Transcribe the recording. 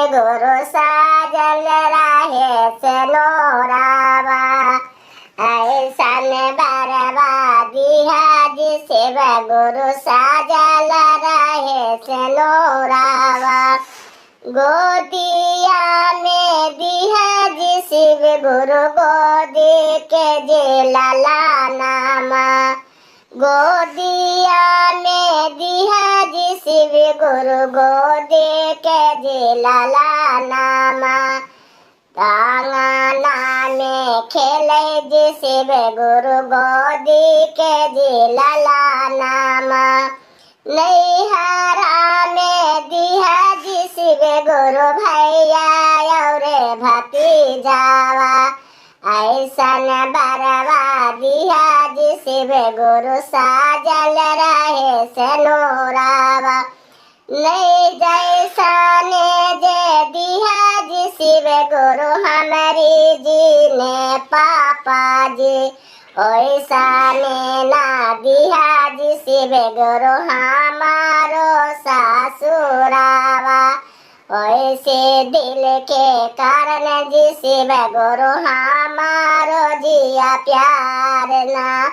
गुरु साजल रहे से नोरावा। ऐसन बर्बादी हाज शिव गुरु साजल रहे से नोरावा। गोदिया में दिया जी शिव गुरु गोदी के जे लाला नामा। गोदिया में दिया जी शिव गुरु गोदी के जे लाला नामा। आंगना में खेले जी शिव गुरु गोदी के जे लाला नामा। नैहरा में दिया जी शिव गुरु भैया और भतीजावा। ऐसन बर्बादिया जी शिव गुरु साजल रहे से नोरावा। नहीं जैसन जे दिया जी शिव गुरु हमारी जी ने पापा जी। ओइसने ना दिया जी शिव गुरु हमारो ससुरावा। ओइसे दिल के कारण जी शिव गुरु हमारो जिया प्यार ना।